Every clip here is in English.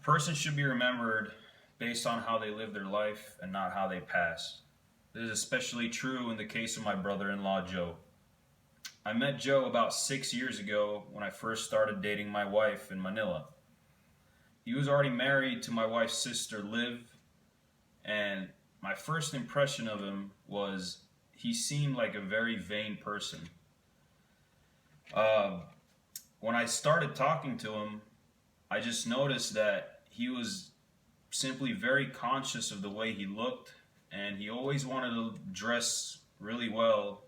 Person should be remembered based on how they live their life and not how they pass. This is especially true in the case of my brother-in-law, Joe. I met Joe about 6 years ago when I first started dating my wife in Manila. He was already married to my wife's sister, Liv, and my first impression of him was he seemed like a very vain person. Uh, when I started talking to him, I just noticed that he was simply very conscious of the way he looked, and he always wanted to dress really well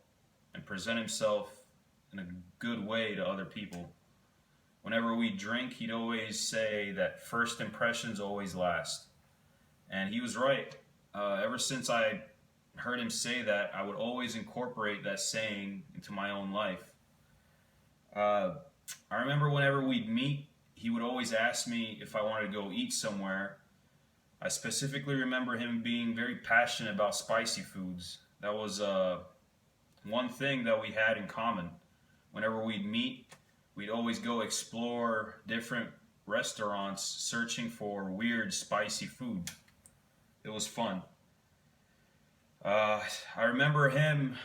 and present himself in a good way to other people. Whenever we drink, he'd always say that first impressions always last. And he was right. Ever since I heard him say that, I would always incorporate that saying into my own life. I remember whenever we'd meet, he would always ask me if I wanted to go eat somewhere. I specifically remember him being very passionate about spicy foods. That was one thing that we had in common. Whenever we'd meet, we'd always go explore different restaurants searching for weird spicy food. It was fun. I remember him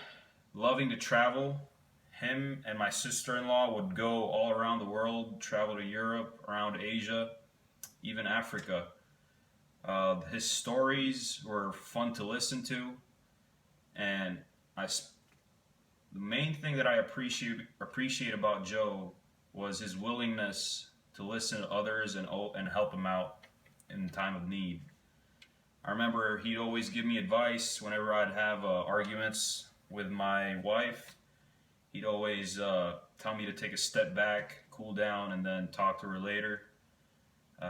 loving to travel. Him and my sister-in-law would go all around the world, travel to Europe, around Asia, even Africa. His stories were fun to listen to, and the main thing that I appreciate about Joe was his willingness to listen to others and help them out in time of need. I remember he'd always give me advice whenever I'd have arguments with my wife. He'd always tell me to take a step back, cool down, and then talk to her later.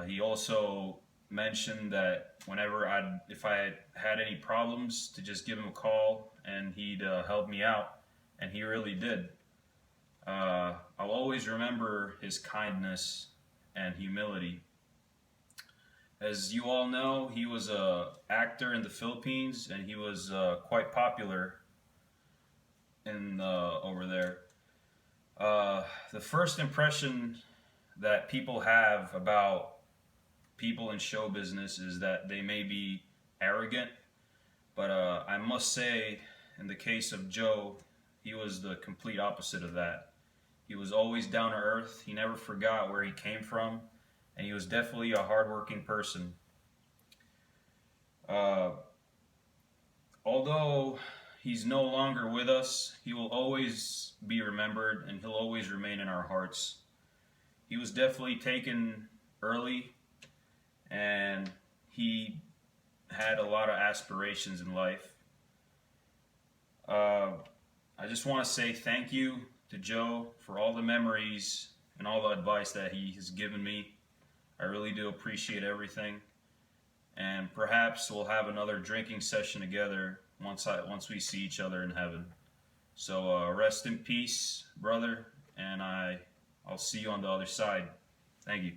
He also mentioned that if I had any problems, to just give him a call and he'd help me out, and he really did. I'll always remember his kindness and humility. As you all know, he was an actor in the Philippines, and he was quite popular over there. The first impression that people have about people in show business is that they may be arrogant, but I must say, in the case of Joe, he was the complete opposite of that. He was always down to earth. He never forgot where he came from, and he was definitely a hardworking person. Although he's no longer with us, he will always be remembered, and he'll always remain in our hearts. He was definitely taken early, and he had a lot of aspirations in life. I just want to say thank you to Joe for all the memories and all the advice that he has given me. I really do appreciate everything, and perhaps we'll have another drinking session together once we see each other in heaven. So rest in peace, brother, and I'll see you on the other side. Thank you.